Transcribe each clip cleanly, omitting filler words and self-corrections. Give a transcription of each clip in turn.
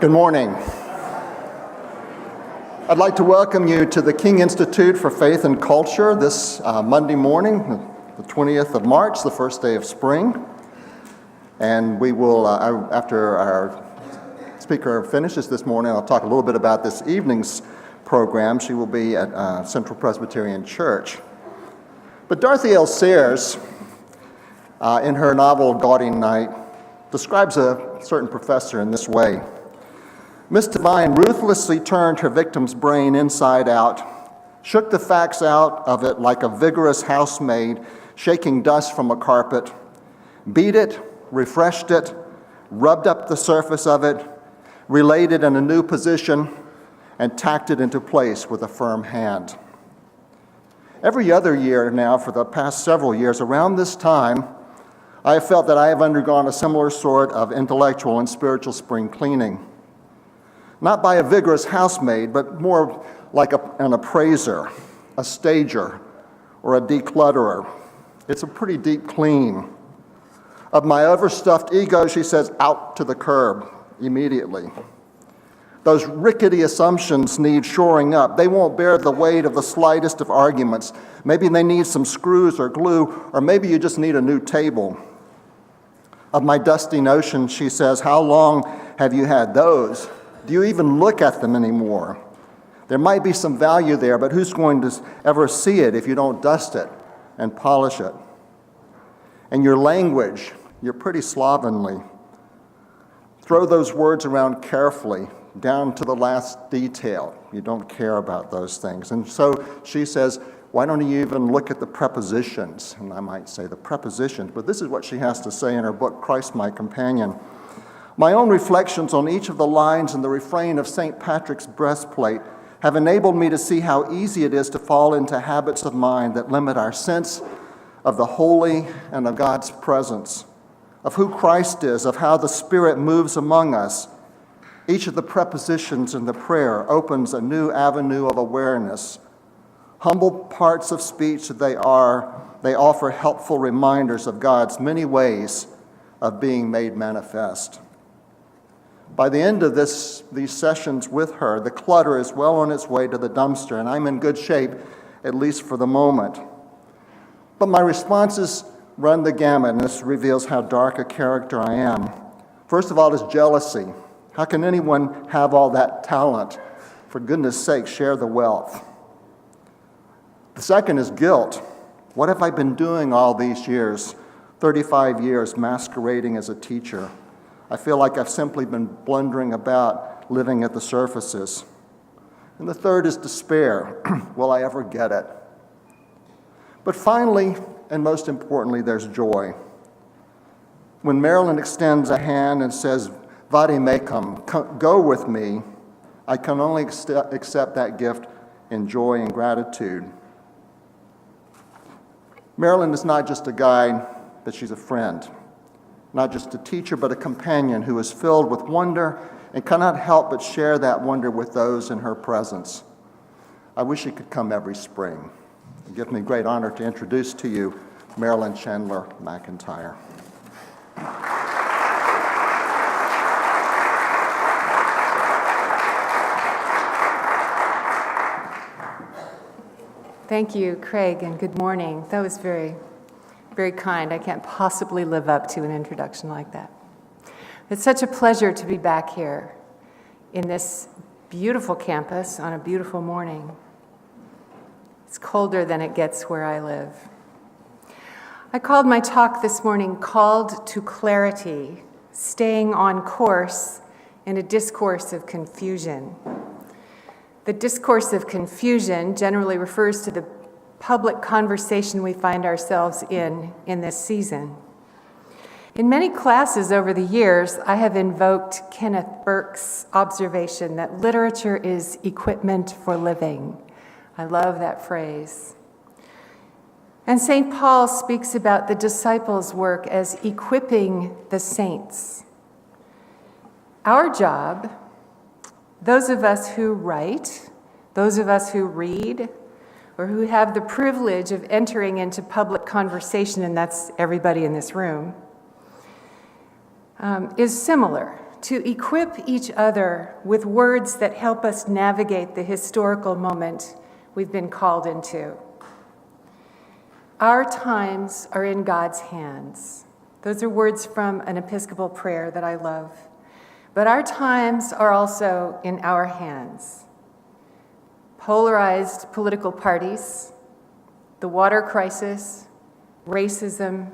Good morning. I'd like to welcome you to the King Institute for Faith and Culture this Monday morning, the 20th of March, the first day of spring. And we will, after our speaker finishes this morning, I'll talk a little bit about this evening's program. She will be at Central Presbyterian Church. But Dorothy L. Sayers, in her novel Gaudy Night, describes a certain professor in this way. Miss Devine ruthlessly turned her victim's brain inside out, shook the facts out of it like a vigorous housemaid shaking dust from a carpet, beat it, refreshed it, rubbed up the surface of it, relayed it in a new position, and tacked it into place with a firm hand. Every other year now, for the past several years, around this time, I have felt that I have undergone a similar sort of intellectual and spiritual spring cleaning. Not by a vigorous housemaid, but more like an appraiser, a stager, or a declutterer. It's a pretty deep clean. Of my overstuffed ego, she says, out to the curb immediately. Those rickety assumptions need shoring up. They won't bear the weight of the slightest of arguments. Maybe they need some screws or glue, or maybe you just need a new table. Of my dusty notions, she says, how long have you had those? Do you even look at them anymore? There might be some value there, but who's going to ever see it if you don't dust it and polish it? And your language, you're pretty slovenly. Throw those words around carefully, down to the last detail. You don't care about those things. And so she says, why don't you even look at the prepositions? And I might say the prepositions, but this is what she has to say in her book, Christ My Companion. My own reflections on each of the lines in the refrain of St. Patrick's breastplate have enabled me to see how easy it is to fall into habits of mind that limit our sense of the holy and of God's presence, of who Christ is, of how the Spirit moves among us. Each of the prepositions in the prayer opens a new avenue of awareness. Humble parts of speech that they offer helpful reminders of God's many ways of being made manifest. By the end of these sessions with her, the clutter is well on its way to the dumpster, and I'm in good shape, at least for the moment. But my responses run the gamut, and this reveals how dark a character I am. First of all is jealousy. How can anyone have all that talent? For goodness sake, share the wealth. The second is guilt. What have I been doing all these years, 35 years masquerading as a teacher? I feel like I've simply been blundering about, living at the surfaces. And the third is despair. Will I ever get it? But finally, and most importantly, there's joy. When Marilyn extends a hand and says, Vade mecum, go with me, I can only accept that gift in joy and gratitude. Marilyn is not just a guide, but she's a friend. Not just a teacher, but a companion who is filled with wonder and cannot help but share that wonder with those in her presence. I wish she could come every spring. It gives me great honor to introduce to you Marilyn Chandler McEntyre. Thank you, Craig, and good morning. That was very kind. I can't possibly live up to an introduction like that. It's such a pleasure to be back here in this beautiful campus on a beautiful morning. It's colder than it gets where I live. I called my talk this morning, Called to Clarity, Staying on Course in a Discourse of Confusion. The discourse of confusion generally refers to the public conversation we find ourselves in this season. In many classes over the years, I have invoked Kenneth Burke's observation that literature is equipment for living. I love that phrase. And St. Paul speaks about the disciples' work as equipping the saints. Our job, those of us who write, those of us who read, or who have the privilege of entering into public conversation, and that's everybody in this room, is similar to equip each other with words that help us navigate the historical moment we've been called into. Our times are in God's hands. Those are words from an Episcopal prayer that I love. But our times are also in our hands. Polarized political parties, the water crisis, racism,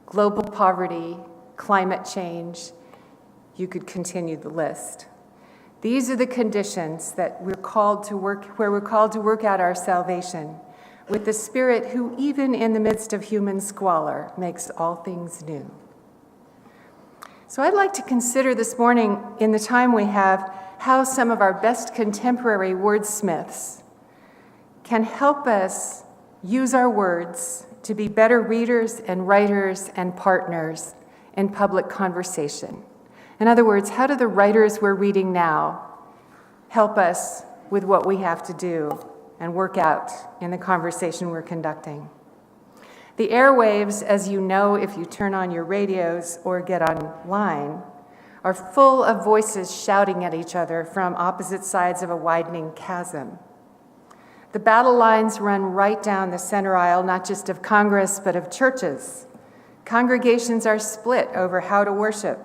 global poverty, climate change, you could continue the list. These are the conditions that where we're called to work out our salvation with the Spirit who, even in the midst of human squalor, makes all things new. So I'd like to consider this morning, in the time we have, how some of our best contemporary wordsmiths can help us use our words to be better readers and writers and partners in public conversation. In other words, how do the writers we're reading now help us with what we have to do and work out in the conversation we're conducting? The airwaves, as you know if you turn on your radios or get online, are full of voices shouting at each other from opposite sides of a widening chasm. The battle lines run right down the center aisle, not just of Congress, but of churches. Congregations are split over how to worship,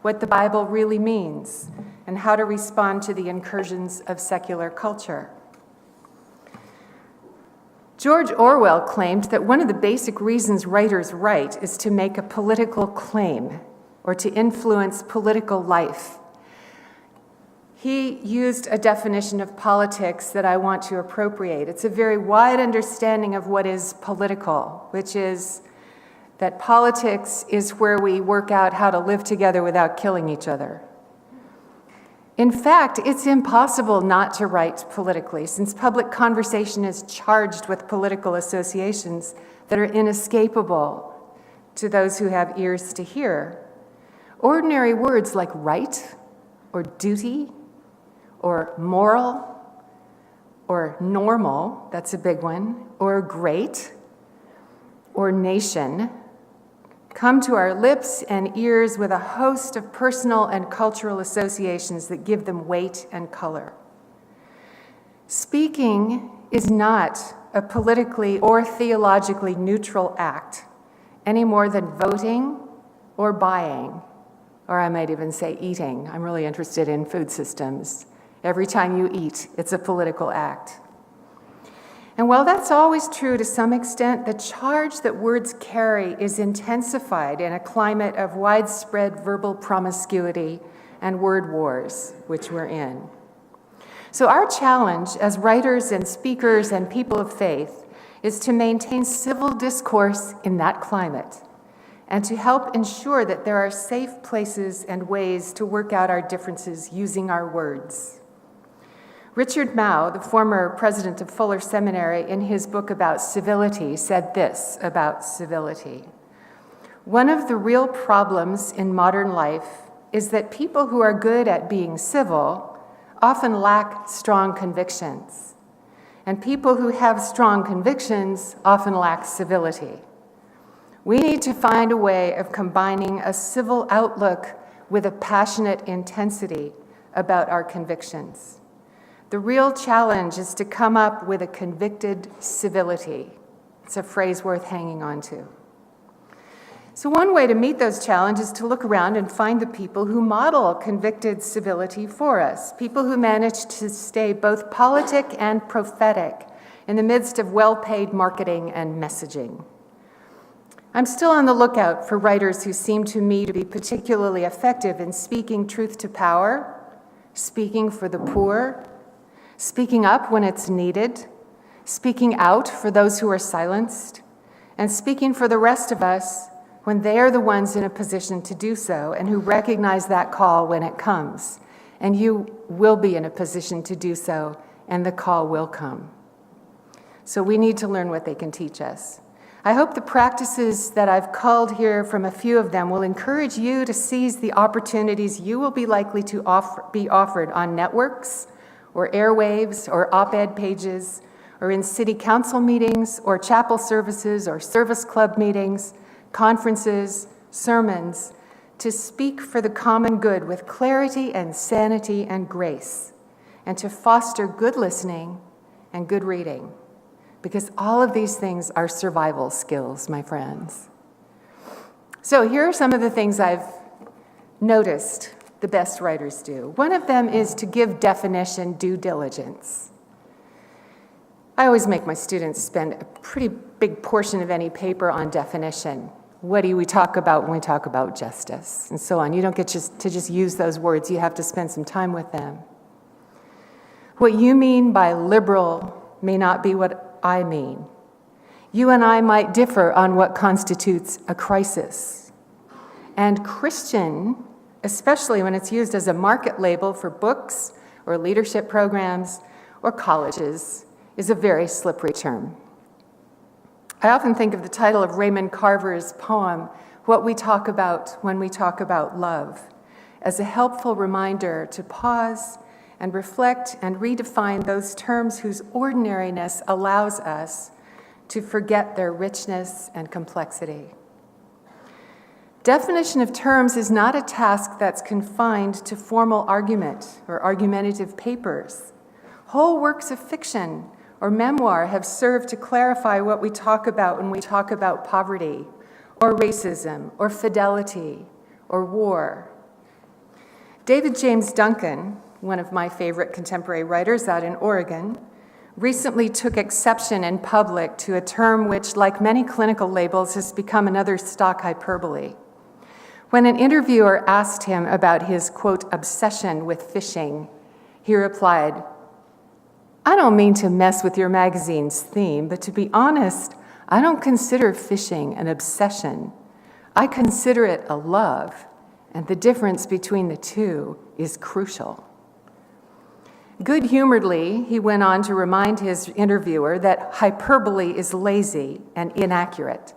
what the Bible really means, and how to respond to the incursions of secular culture. George Orwell claimed that one of the basic reasons writers write is to make a political claim or to influence political life. He used a definition of politics that I want to appropriate. It's a very wide understanding of what is political, which is that politics is where we work out how to live together without killing each other. In fact, it's impossible not to write politically, since public conversation is charged with political associations that are inescapable to those who have ears to hear. Ordinary words like right, or duty, or moral, or normal, that's a big one, or great, or nation, come to our lips and ears with a host of personal and cultural associations that give them weight and color. Speaking is not a politically or theologically neutral act, any more than voting or buying, or I might even say eating. I'm really interested in food systems. Every time you eat, it's a political act. And while that's always true to some extent, the charge that words carry is intensified in a climate of widespread verbal promiscuity and word wars, which we're in. So our challenge as writers and speakers and people of faith is to maintain civil discourse in that climate and to help ensure that there are safe places and ways to work out our differences using our words. Richard Mao, the former president of Fuller Seminary, in his book about civility, said this about civility. One of the real problems in modern life is that people who are good at being civil often lack strong convictions, and people who have strong convictions often lack civility. We need to find a way of combining a civil outlook with a passionate intensity about our convictions. The real challenge is to come up with a convicted civility. It's a phrase worth hanging on to. So one way to meet those challenges is to look around and find the people who model convicted civility for us, people who manage to stay both politic and prophetic in the midst of well-paid marketing and messaging. I'm still on the lookout for writers who seem to me to be particularly effective in speaking truth to power, speaking for the poor, speaking up when it's needed, speaking out for those who are silenced, and speaking for the rest of us when they are the ones in a position to do so and who recognize that call when it comes. And you will be in a position to do so, and the call will come. So we need to learn what they can teach us. I hope the practices that I've culled here from a few of them will encourage you to seize the opportunities you will be likely to be offered on networks, or airwaves, or op-ed pages, or in city council meetings, or chapel services, or service club meetings, conferences, sermons, to speak for the common good with clarity and sanity and grace, and to foster good listening and good reading, because all of these things are survival skills, my friends. So here are some of the things I've noticed the best writers do. One of them is to give definition due diligence. I always make my students spend a pretty big portion of any paper on definition. What do we talk about when we talk about justice, and so on. You don't get to just use those words. You have to spend some time with them. What you mean by liberal may not be what I mean. You and I might differ on what constitutes a crisis. And Christian, especially when it's used as a market label for books or leadership programs or colleges, is a very slippery term. I often think of the title of Raymond Carver's poem, What We Talk About When We Talk About Love, as a helpful reminder to pause and reflect and redefine those terms whose ordinariness allows us to forget their richness and complexity. Definition of terms is not a task that's confined to formal argument or argumentative papers. Whole works of fiction or memoir have served to clarify what we talk about when we talk about poverty, or racism, or fidelity, or war. David James Duncan, one of my favorite contemporary writers out in Oregon, recently took exception in public to a term which, like many clinical labels, has become another stock hyperbole. When an interviewer asked him about his, quote, obsession with fishing, he replied, "I don't mean to mess with your magazine's theme, but to be honest, I don't consider fishing an obsession. I consider it a love, and the difference between the two is crucial." Good-humoredly, he went on to remind his interviewer that hyperbole is lazy and inaccurate,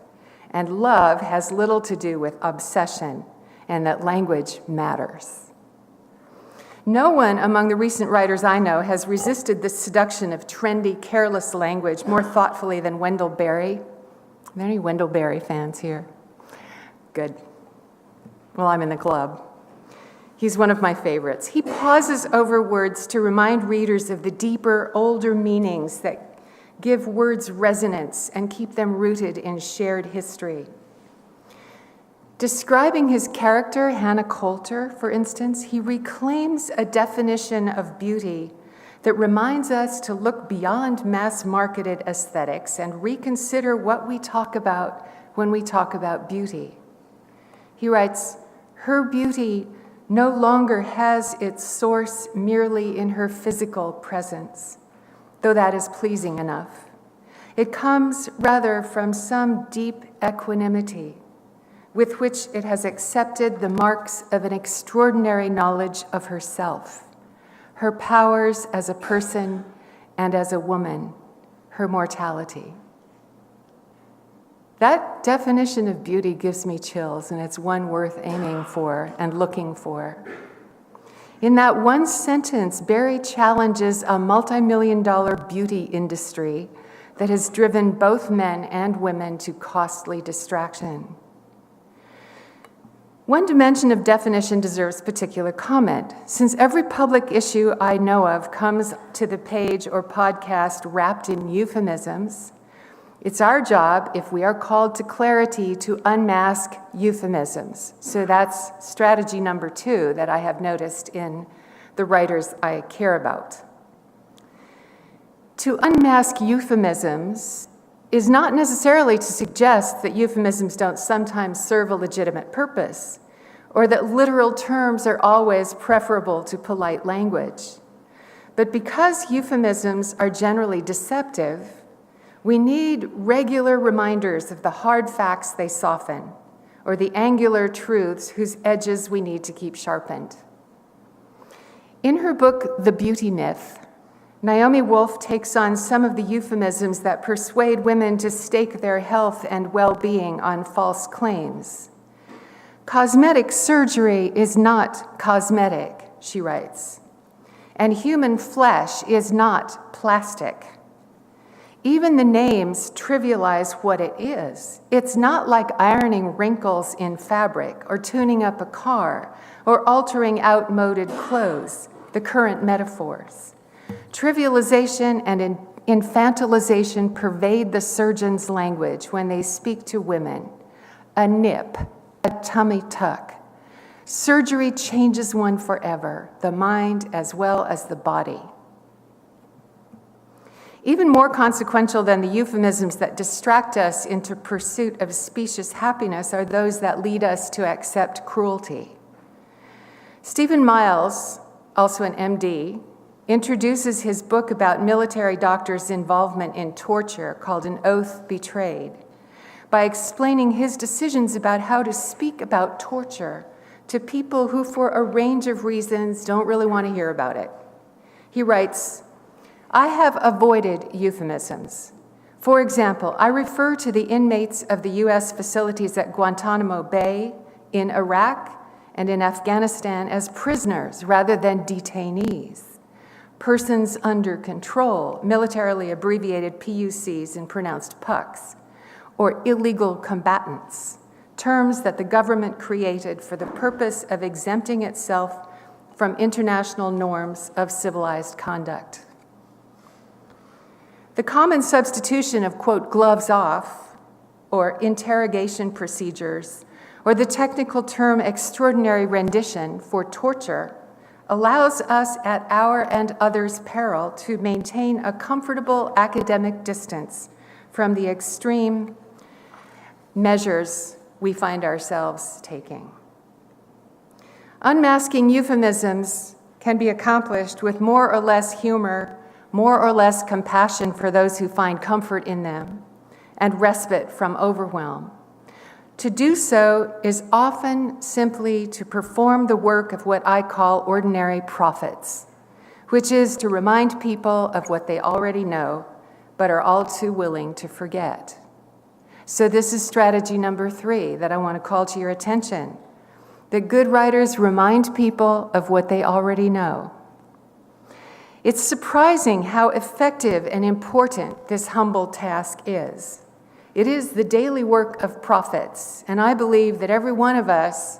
and love has little to do with obsession, and that language matters. No one among the recent writers I know has resisted the seduction of trendy, careless language more thoughtfully than Wendell Berry. Are there any Wendell Berry fans here? Good. Well, I'm in the club. He's one of my favorites. He pauses over words to remind readers of the deeper, older meanings that give words resonance and keep them rooted in shared history. Describing his character, Hannah Coulter, for instance, he reclaims a definition of beauty that reminds us to look beyond mass-marketed aesthetics and reconsider what we talk about when we talk about beauty. He writes, "Her beauty no longer has its source merely in her physical presence, though that is pleasing enough. It comes rather from some deep equanimity with which it has accepted the marks of an extraordinary knowledge of herself, her powers as a person and as a woman, her mortality." That definition of beauty gives me chills, and it's one worth aiming for and looking for. In that one sentence, Berry challenges a multi-million-dollar beauty industry that has driven both men and women to costly distraction. One dimension of definition deserves particular comment. Since every public issue I know of comes to the page or podcast wrapped in euphemisms, it's our job, if we are called to clarity, to unmask euphemisms. So that's strategy number 2 that I have noticed in the writers I care about. To unmask euphemisms is not necessarily to suggest that euphemisms don't sometimes serve a legitimate purpose, or that literal terms are always preferable to polite language. But because euphemisms are generally deceptive, we need regular reminders of the hard facts they soften, or the angular truths whose edges we need to keep sharpened. In her book, The Beauty Myth, Naomi Wolf takes on some of the euphemisms that persuade women to stake their health and well-being on false claims. Cosmetic surgery is not cosmetic, she writes, and human flesh is not plastic. Even the names trivialize what it is. It's not like ironing wrinkles in fabric or tuning up a car or altering outmoded clothes, the current metaphors. Trivialization and infantilization pervade the surgeon's language when they speak to women. A nip, a tummy tuck. Surgery changes one forever, the mind as well as the body. Even more consequential than the euphemisms that distract us into pursuit of specious happiness are those that lead us to accept cruelty. Stephen Miles, also an MD, introduces his book about military doctors' involvement in torture called An Oath Betrayed by explaining his decisions about how to speak about torture to people who, for a range of reasons, don't really want to hear about it. He writes, I have avoided euphemisms. For example, I refer to the inmates of the U.S. facilities at Guantanamo Bay, in Iraq, and in Afghanistan as prisoners rather than detainees. Persons under control, militarily abbreviated PUCs and pronounced PUCs, or illegal combatants, terms that the government created for the purpose of exempting itself from international norms of civilized conduct. The common substitution of, quote, gloves off, or interrogation procedures, or the technical term extraordinary rendition for torture, allows us at our and others' peril to maintain a comfortable academic distance from the extreme measures we find ourselves taking. Unmasking euphemisms can be accomplished with more or less humor, more or less compassion for those who find comfort in them, and respite from overwhelm. To do so is often simply to perform the work of what I call ordinary prophets, which is to remind people of what they already know, but are all too willing to forget. So this is strategy number 3 that I want to call to your attention. That good writers remind people of what they already know. It's surprising how effective and important this humble task is. It is the daily work of prophets, and I believe that every one of us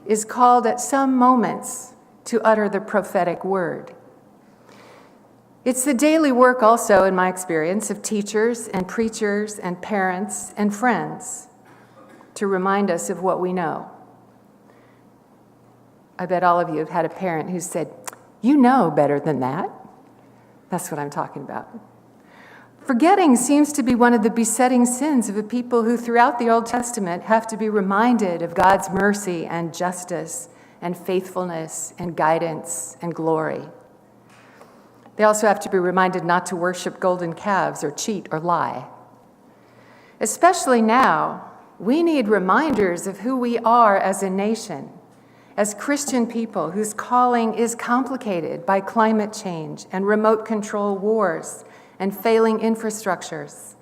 is called at some moments to utter the prophetic word. It's the daily work also, in my experience, of teachers and preachers and parents and friends to remind us of what we know. I bet all of you have had a parent who said, "You know better than that." That's what I'm talking about. Forgetting seems to be one of the besetting sins of a people who throughout the Old Testament have to be reminded of God's mercy and justice and faithfulness and guidance and glory. They also have to be reminded not to worship golden calves or cheat or lie. Especially now, we need reminders of who we are as a nation, as Christian people whose calling is complicated by climate change and remote control wars and failing infrastructures.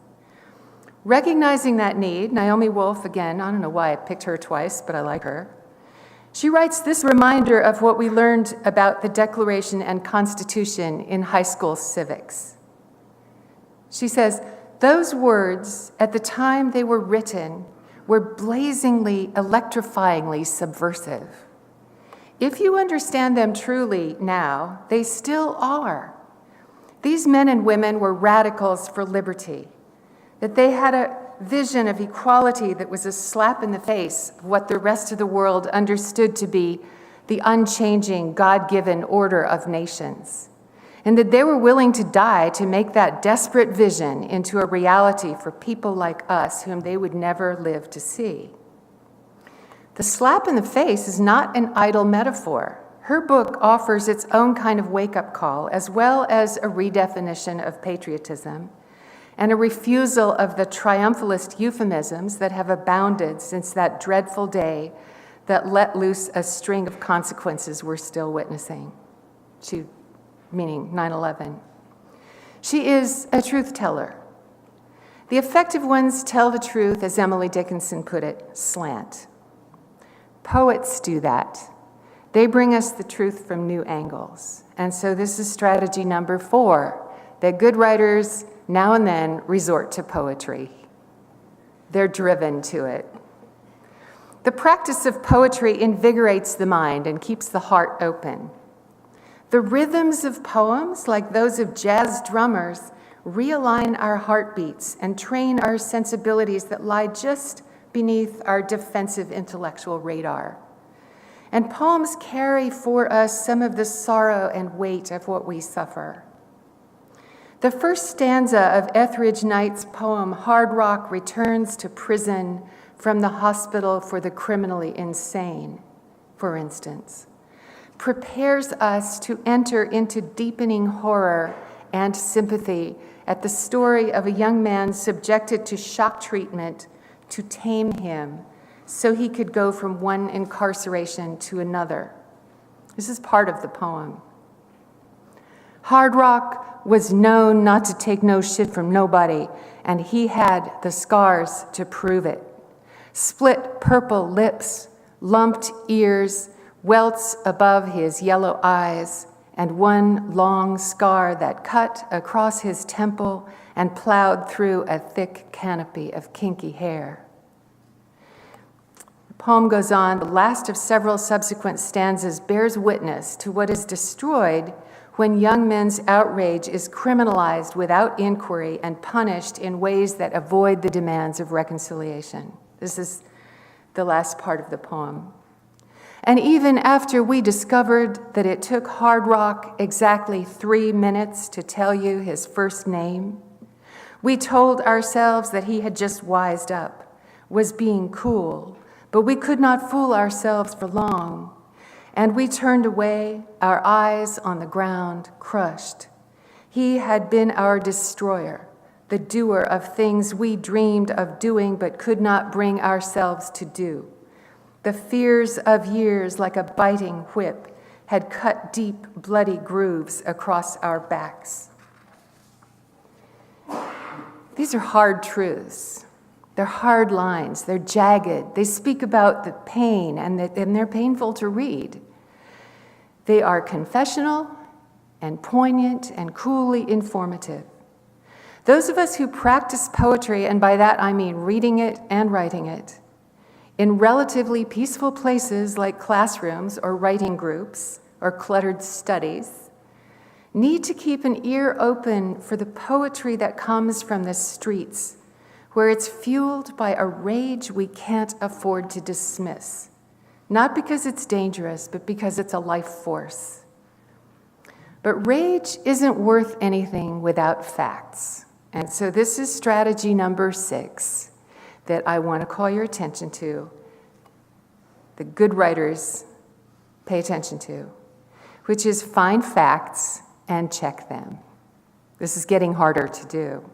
Recognizing that need, Naomi Wolf, again, I don't know why I picked her twice, but I like her. She writes this reminder of what we learned about the Declaration and Constitution in high school civics. She says, those words, at the time they were written, were blazingly, electrifyingly subversive. If you understand them truly now, they still are. These men and women were radicals for liberty, that they had a vision of equality that was a slap in the face of what the rest of the world understood to be the unchanging, God-given order of nations, and that they were willing to die to make that desperate vision into a reality for people like us whom they would never live to see. The slap in the face is not an idle metaphor. Her book offers its own kind of wake-up call, as well as a redefinition of patriotism and a refusal of the triumphalist euphemisms that have abounded since that dreadful day that let loose a string of consequences we're still witnessing, meaning 9/11. She is a truth teller. The effective ones tell the truth, as Emily Dickinson put it, slant. Poets do that. They bring us the truth from new angles. And so this is strategy number 4, that good writers now and then resort to poetry. They're driven to it. The practice of poetry invigorates the mind and keeps the heart open. The rhythms of poems, like those of jazz drummers, realign our heartbeats and train our sensibilities that lie just beneath our defensive intellectual radar. And poems carry for us some of the sorrow and weight of what we suffer. The first stanza of Etheridge Knight's poem, Hard Rock Returns to Prison from the Hospital for the Criminally Insane, for instance, prepares us to enter into deepening horror and sympathy at the story of a young man subjected to shock treatment to tame him so he could go from one incarceration to another. This is part of the poem. Hard Rock was known not to take no shit from nobody, and he had the scars to prove it. Split purple lips, lumped ears, welts above his yellow eyes, and one long scar that cut across his temple and plowed through a thick canopy of kinky hair. The poem goes on. The last of several subsequent stanzas bears witness to what is destroyed when young men's outrage is criminalized without inquiry and punished in ways that avoid the demands of reconciliation. This is the last part of the poem. And even after we discovered that it took Hard Rock exactly 3 minutes to tell you his first name, we told ourselves that he had just wised up, was being cool, but we could not fool ourselves for long. And we turned away, our eyes on the ground, crushed. He had been our destroyer, the doer of things we dreamed of doing but could not bring ourselves to do. The fears of years, like a biting whip, had cut deep, bloody grooves across our backs. These are hard truths. They're hard lines. They're jagged. They speak about the pain, and they're painful to read. They are confessional and poignant and coolly informative. Those of us who practice poetry, and by that I mean reading it and writing it, in relatively peaceful places like classrooms or writing groups or cluttered studies, need to keep an ear open for the poetry that comes from the streets, where it's fueled by a rage we can't afford to dismiss, not because it's dangerous, but because it's a life force. But rage isn't worth anything without facts. And so this is strategy number 6 that I want to call your attention to, the good writers pay attention to, which is find facts and check them. This is getting harder to do.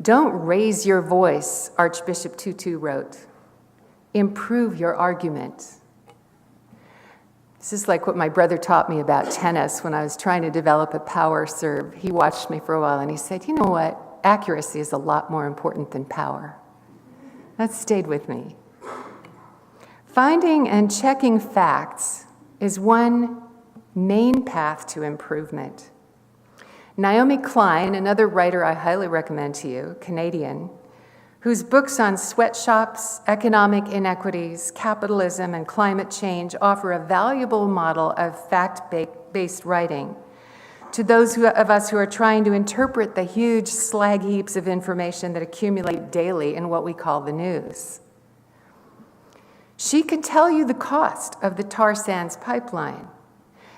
Don't raise your voice, Archbishop Tutu wrote. Improve your argument. This is like what my brother taught me about tennis when I was trying to develop a power serve. He watched me for a while and he said, you know what? Accuracy is a lot more important than power. That stayed with me. Finding and checking facts is one main path to improvement. Naomi Klein, another writer I highly recommend to you, Canadian, whose books on sweatshops, economic inequities, capitalism, and climate change offer a valuable model of fact-based writing to those of us who are trying to interpret the huge slag heaps of information that accumulate daily in what we call the news. She can tell you the cost of the tar sands pipeline,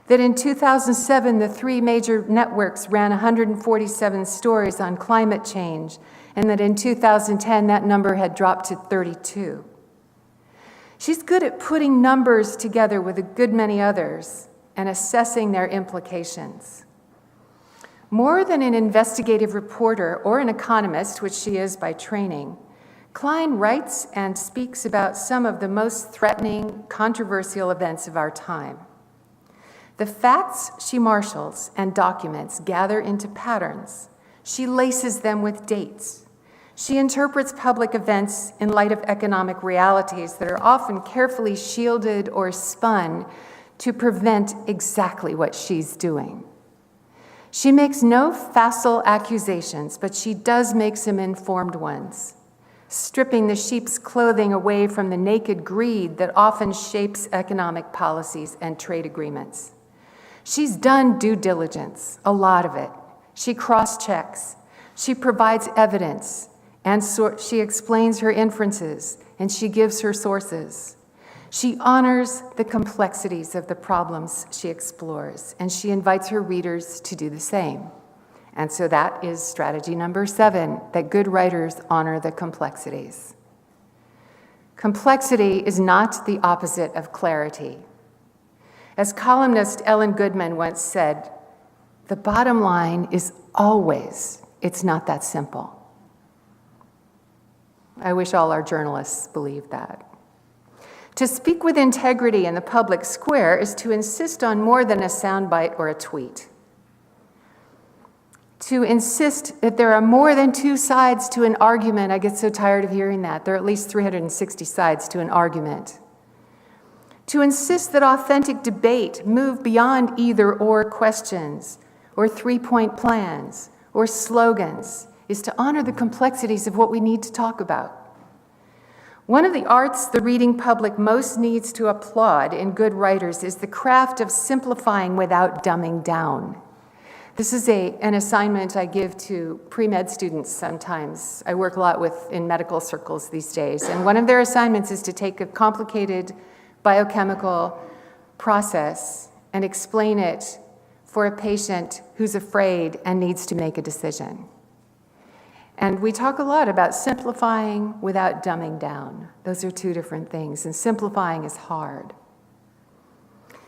that in 2007, the 3 major networks ran 147 stories on climate change, and that in 2010, that number had dropped to 32. She's good at putting numbers together with a good many others and assessing their implications. More than an investigative reporter or an economist, which she is by training, Klein writes and speaks about some of the most threatening, controversial events of our time. The facts she marshals and documents gather into patterns. She laces them with dates. She interprets public events in light of economic realities that are often carefully shielded or spun to prevent exactly what she's doing. She makes no facile accusations, but she does make some informed ones, stripping the sheep's clothing away from the naked greed that often shapes economic policies and trade agreements. She's done due diligence, a lot of it. She cross-checks, she provides evidence, and she explains her inferences, and she gives her sources. She honors the complexities of the problems she explores, and she invites her readers to do the same. And so that is strategy number 7, that good writers honor the complexities. Complexity is not the opposite of clarity. As columnist Ellen Goodman once said, the bottom line is always, it's not that simple. I wish all our journalists believed that. To speak with integrity in the public square is to insist on more than a soundbite or a tweet. To insist that there are more than 2 sides to an argument, I get so tired of hearing that. There are at least 360 sides to an argument. To insist that authentic debate move beyond either-or questions, or 3-point plans, or slogans, is to honor the complexities of what we need to talk about. One of the arts the reading public most needs to applaud in good writers is the craft of simplifying without dumbing down. This is an assignment I give to pre-med students sometimes. I work a lot in medical circles these days, and one of their assignments is to take a complicated biochemical process and explain it for a patient who's afraid and needs to make a decision. And we talk a lot about simplifying without dumbing down. Those are 2 different things, and simplifying is hard.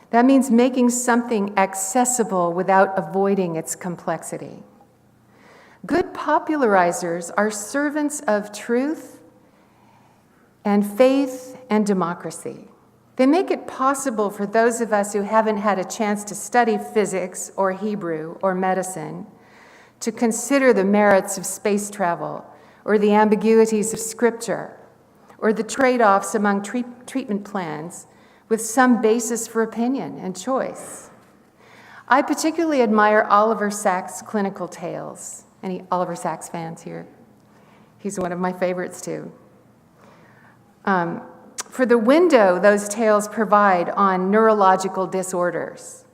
That means making something accessible without avoiding its complexity. Good popularizers are servants of truth and faith and democracy. They make it possible for those of us who haven't had a chance to study physics or Hebrew or medicine to consider the merits of space travel, or the ambiguities of scripture, or the trade-offs among treatment plans with some basis for opinion and choice. I particularly admire Oliver Sacks' clinical tales. Any Oliver Sacks fans here? He's one of my favorites too. For the window those tales provide on neurological disorders.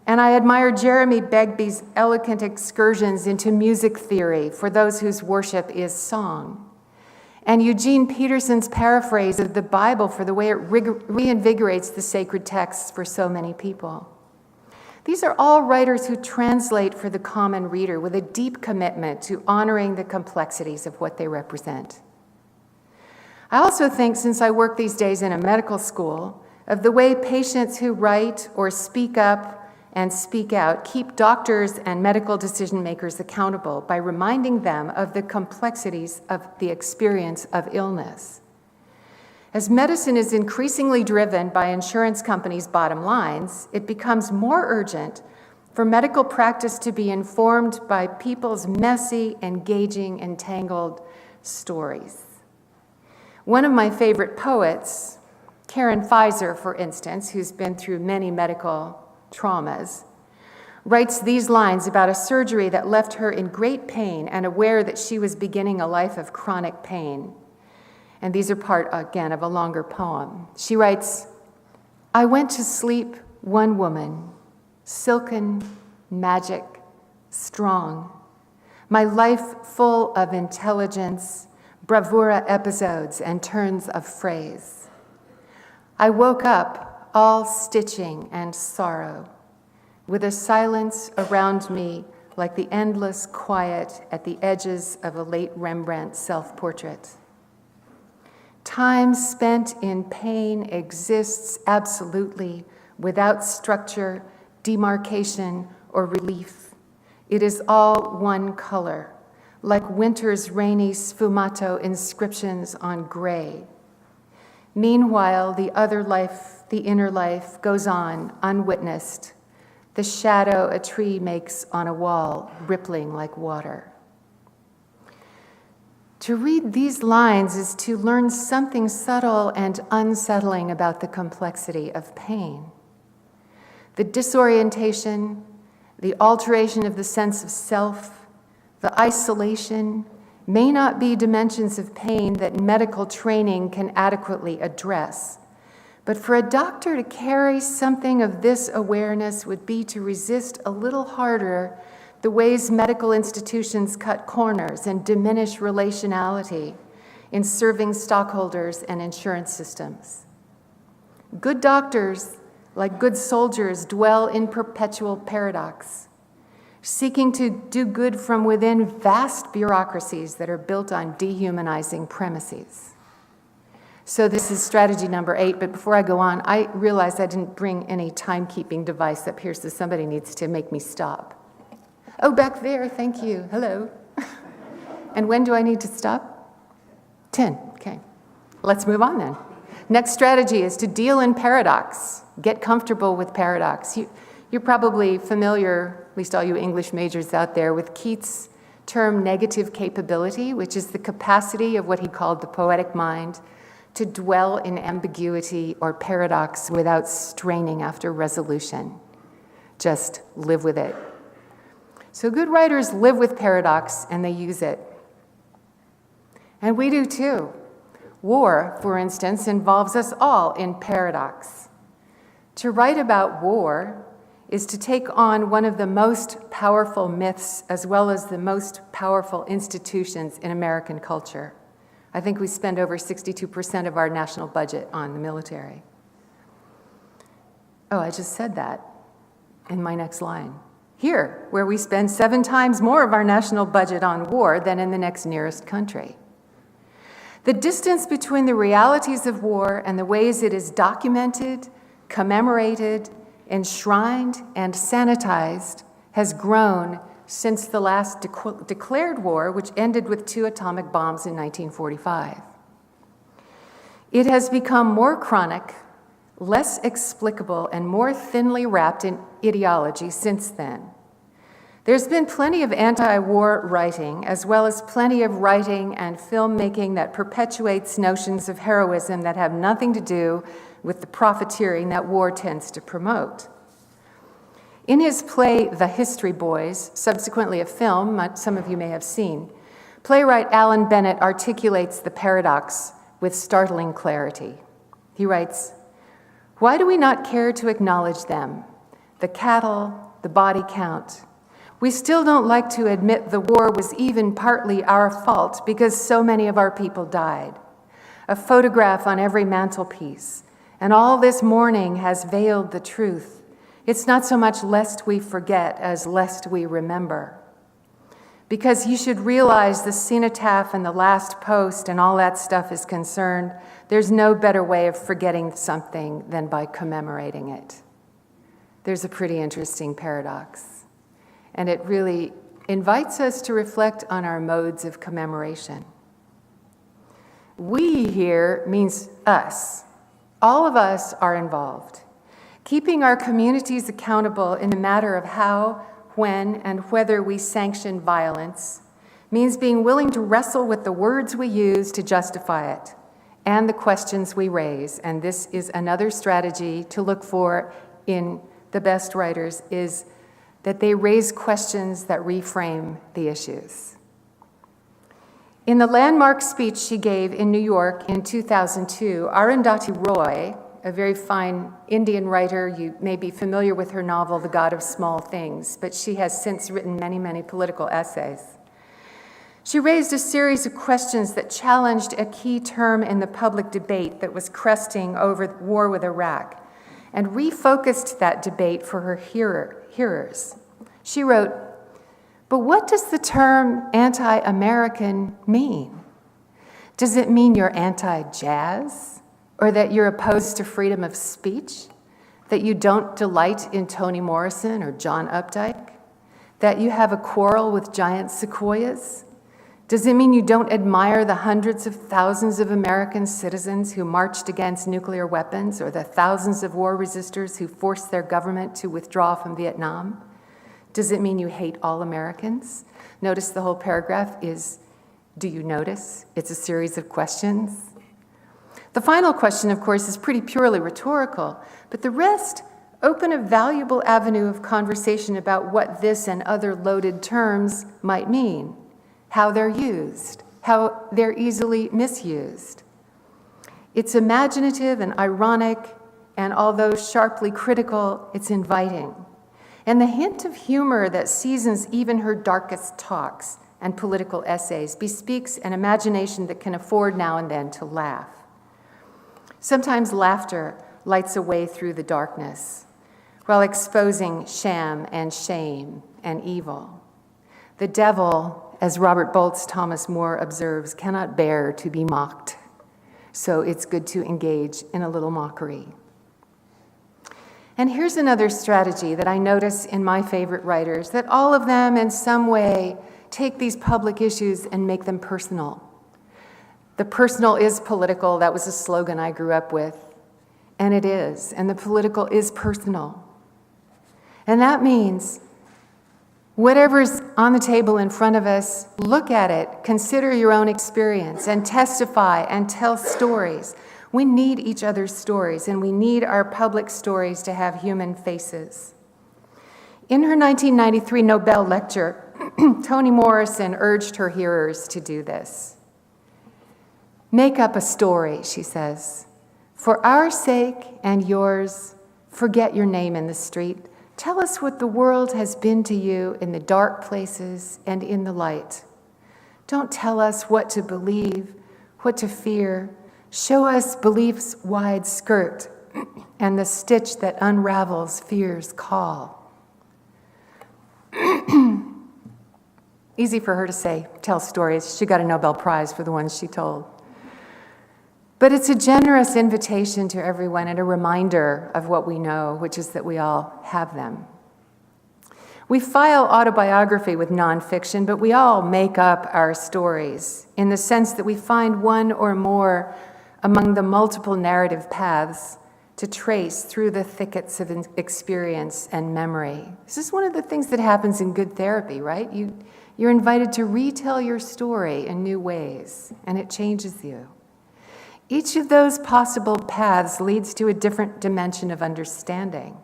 And I admire Jeremy Begbie's elegant excursions into music theory for those whose worship is song. And Eugene Peterson's paraphrase of the Bible for the way it reinvigorates the sacred texts for so many people. These are all writers who translate for the common reader with a deep commitment to honoring the complexities of what they represent. I also think, since I work these days in a medical school, of the way patients who write or speak up and speak out keep doctors and medical decision makers accountable by reminding them of the complexities of the experience of illness. As medicine is increasingly driven by insurance companies' bottom lines, it becomes more urgent for medical practice to be informed by people's messy, engaging, and tangled stories. One of my favorite poets, Karen Pfizer, for instance, who's been through many medical traumas, writes these lines about a surgery that left her in great pain and aware that she was beginning a life of chronic pain. And these are part, again, of a longer poem. She writes, "I went to sleep one woman, silken, magic, strong, my life full of intelligence, bravura episodes and turns of phrase. I woke up all stitching and sorrow, with a silence around me like the endless quiet at the edges of a late Rembrandt self-portrait. Time spent in pain exists absolutely without structure, demarcation, or relief. It is all one color, like winter's rainy sfumato inscriptions on gray. Meanwhile, the other life, the inner life, goes on unwitnessed, the shadow a tree makes on a wall, rippling like water." To read these lines is to learn something subtle and unsettling about the complexity of pain. The disorientation, the alteration of the sense of self, the isolation, may not be dimensions of pain that medical training can adequately address. But for a doctor to carry something of this awareness would be to resist a little harder the ways medical institutions cut corners and diminish relationality in serving stockholders and insurance systems. Good doctors, like good soldiers, dwell in perpetual paradox, seeking to do good from within vast bureaucracies that are built on dehumanizing premises. So this is strategy number 8, but before I go on, I realized I didn't bring any timekeeping device up here, so somebody needs to make me stop. Oh, back there, thank you, hello. And when do I need to stop? 10, okay. Let's move on then. Next strategy is to deal in paradox. Get comfortable with paradox. You're probably familiar, at least all you English majors out there, with Keats' term negative capability, which is the capacity of what he called the poetic mind to dwell in ambiguity or paradox without straining after resolution. Just live with it. So good writers live with paradox and they use it. And we do too. War, for instance, involves us all in paradox. To write about war is to take on one of the most powerful myths as well as the most powerful institutions in American culture. I think we spend over 62% of our national budget on the military. Oh, I just said that in my next line. Here, where we spend 7 times more of our national budget on war than in the next nearest country. The distance between the realities of war and the ways it is documented, commemorated, enshrined, and sanitized has grown since the last declared war, which ended with 2 atomic bombs in 1945. It has become more chronic, less explicable, and more thinly wrapped in ideology since then. There's been plenty of anti-war writing, as well as plenty of writing and filmmaking that perpetuates notions of heroism that have nothing to do with the profiteering that war tends to promote. In his play, The History Boys, subsequently a film some of you may have seen, playwright Alan Bennett articulates the paradox with startling clarity. He writes, "Why do we not care to acknowledge them? The cattle, the body count. We still don't like to admit the war was even partly our fault because so many of our people died. A photograph on every mantelpiece, and all this mourning has veiled the truth. It's not so much lest we forget as lest we remember. Because you should realize the cenotaph and the last post and all that stuff is concerned, there's no better way of forgetting something than by commemorating it." There's a pretty interesting paradox. And it really invites us to reflect on our modes of commemoration. We here means us. All of us are involved. Keeping our communities accountable in the matter of how, when, and whether we sanction violence means being willing to wrestle with the words we use to justify it and the questions we raise. And this is another strategy to look for in the best writers, is that they raise questions that reframe the issues. In the landmark speech she gave in New York in 2002, Arundhati Roy, a very fine Indian writer, you may be familiar with her novel, The God of Small Things, but she has since written many, many political essays. She raised a series of questions that challenged a key term in the public debate that was cresting over the war with Iraq, and refocused that debate for her hearers. She wrote, "But what does the term anti-American mean? Does it mean you're anti-jazz? Or that you're opposed to freedom of speech? That you don't delight in Toni Morrison or John Updike? That you have a quarrel with giant sequoias? Does it mean you don't admire the hundreds of thousands of American citizens who marched against nuclear weapons, or the thousands of war resistors who forced their government to withdraw from Vietnam? Does it mean you hate all Americans?" Notice the whole paragraph is, do you notice? It's a series of questions. The final question, of course, is pretty purely rhetorical, but the rest open a valuable avenue of conversation about what this and other loaded terms might mean, how they're used, how they're easily misused. It's imaginative and ironic, and although sharply critical, it's inviting. And the hint of humor that seasons even her darkest talks and political essays bespeaks an imagination that can afford now and then to laugh. Sometimes laughter lights a way through the darkness, while exposing sham and shame and evil. The devil, as Robert Bolt's Thomas More observes, cannot bear to be mocked, so it's good to engage in a little mockery. And here's another strategy that I notice in my favorite writers, that all of them in some way take these public issues and make them personal. The personal is political, that was a slogan I grew up with, and it is, and the political is personal. And that means whatever's on the table in front of us, look at it, consider your own experience, and testify and tell stories. We need each other's stories, and we need our public stories to have human faces. In her 1993 Nobel lecture, Toni Morrison urged her hearers to do this. Make up a story, she says. For our sake and yours, forget your name in the street. Tell us what the world has been to you in the dark places and in the light. Don't tell us what to believe, what to fear. Show us belief's wide skirt and the stitch that unravels fear's call. Easy for her to say, tell stories. She got a Nobel Prize for the ones she told. But it's a generous invitation to everyone and a reminder of what we know, which is that we all have them. We file autobiography with nonfiction, but we all make up our stories in the sense that we find one or more among the multiple narrative paths to trace through the thickets of experience and memory. This is one of the things that happens in good therapy, right? You're invited to retell your story in new ways, and it changes you. Each of those possible paths leads to a different dimension of understanding.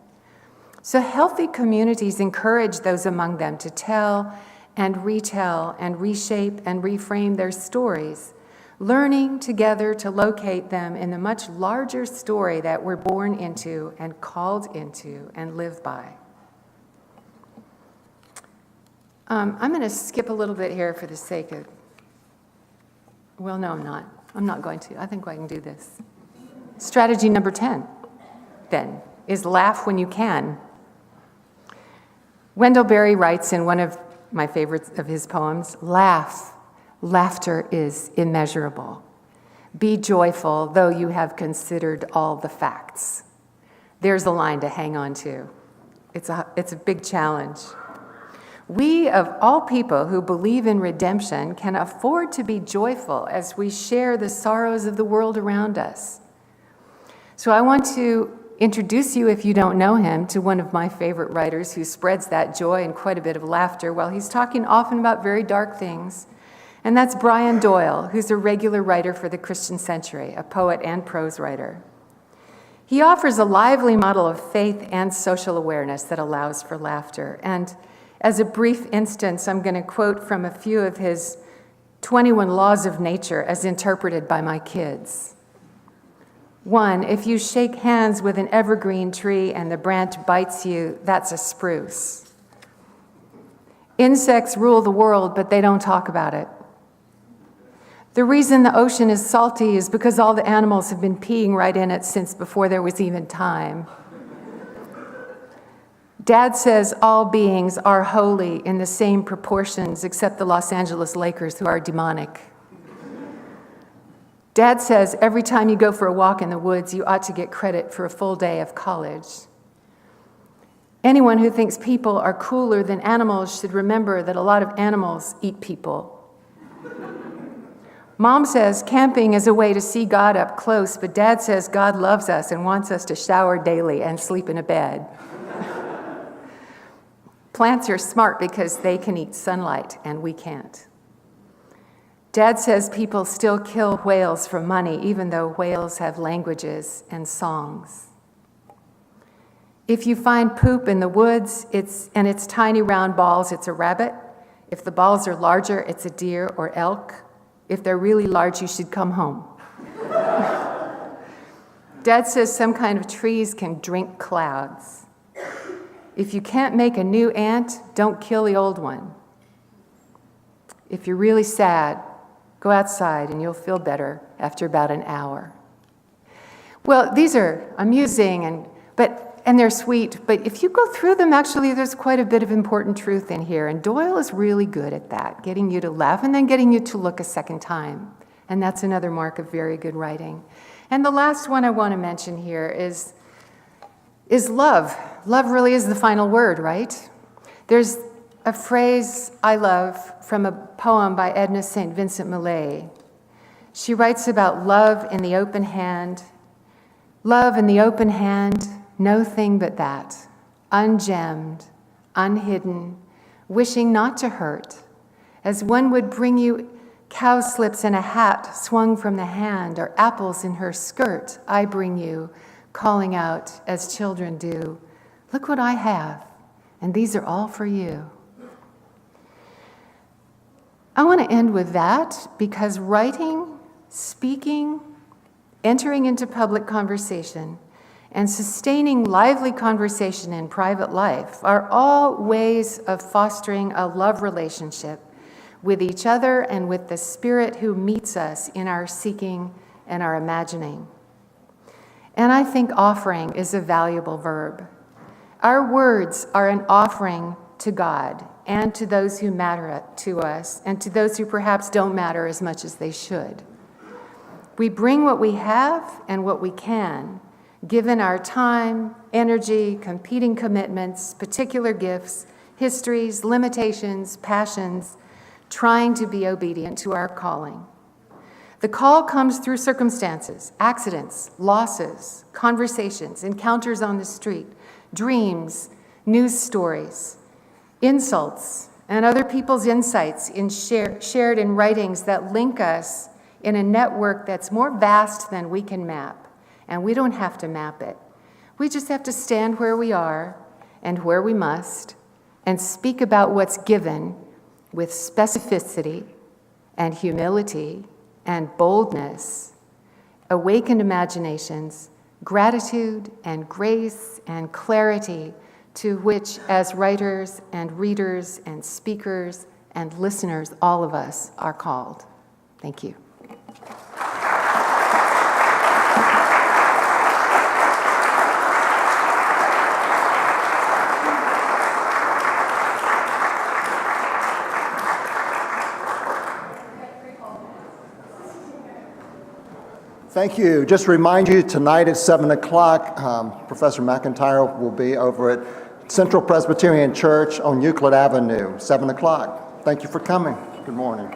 So healthy communities encourage those among them to tell and retell and reshape and reframe their stories, learning together to locate them in the much larger story that we're born into and called into and live by. I'm going to skip a little bit here for the sake of, well, no, I'm not. I'm not going to. I think I can do this. Strategy number 10, then, is laugh when you can. Wendell Berry writes in one of my favorites of his poems, laugh. Laughter is immeasurable. Be joyful, though you have considered all the facts. There's a line to hang on to. It's a big challenge. We, of all people who believe in redemption, can afford to be joyful as we share the sorrows of the world around us. So I want to introduce you, if you don't know him, to one of my favorite writers who spreads that joy and quite a bit of laughter while he's talking often about very dark things. And that's Brian Doyle, who's a regular writer for the Christian Century, a poet and prose writer. He offers a lively model of faith and social awareness that allows for laughter. And as a brief instance, I'm going to quote from a few of his 21 laws of nature as interpreted by my kids. 1, if you shake hands with an evergreen tree and the branch bites you, that's a spruce. Insects rule the world, but they don't talk about it. The reason the ocean is salty is because all the animals have been peeing right in it since before there was even time. Dad says all beings are holy in the same proportions except the Los Angeles Lakers, who are demonic. Dad says every time you go for a walk in the woods, you ought to get credit for a full day of college. Anyone who thinks people are cooler than animals should remember that a lot of animals eat people. Mom says camping is a way to see God up close, but Dad says God loves us and wants us to shower daily and sleep in a bed. Plants are smart because they can eat sunlight and we can't. Dad says people still kill whales for money, even though whales have languages and songs. If you find poop in the woods, and it's tiny round balls, it's a rabbit. If the balls are larger, it's a deer or elk. If they're really large, you should come home. Dad says some kind of trees can drink clouds. If you can't make a new ant, don't kill the old one. If you're really sad, go outside and you'll feel better after about an hour. Well, these are amusing and they're sweet, but if you go through them, actually there's quite a bit of important truth in here, and Doyle is really good at that, getting you to laugh and then getting you to look a second time. And that's another mark of very good writing. And the last one I want to mention here is love. Love really is the final word, right? There's a phrase I love from a poem by Edna St. Vincent Millay. She writes about love in the open hand. Love in the open hand, no thing but that, ungemmed, unhidden, wishing not to hurt, as one would bring you cowslips in a hat swung from the hand, or apples in her skirt, I bring you, calling out as children do, look what I have, and these are all for you. I want to end with that because writing, speaking, entering into public conversation, and sustaining lively conversation in private life are all ways of fostering a love relationship with each other and with the Spirit who meets us in our seeking and our imagining. And I think offering is a valuable verb. Our words are an offering to God and to those who matter to us and to those who perhaps don't matter as much as they should. We bring what we have and what we can, given our time, energy, competing commitments, particular gifts, histories, limitations, passions, trying to be obedient to our calling. The call comes through circumstances, accidents, losses, conversations, encounters on the street, dreams, news stories, insults, and other people's insights shared in writings that link us in a network that's more vast than we can map. And we don't have to map it. We just have to stand where we are and where we must and speak about what's given with specificity and humility and boldness, awakened imaginations, gratitude and grace and clarity to which, as writers and readers and speakers and listeners, all of us are called. Thank you. Thank you. Just to remind you, tonight at 7 o'clock, Professor McEntyre will be over at Central Presbyterian Church on Euclid Avenue, 7 o'clock. Thank you for coming. Good morning.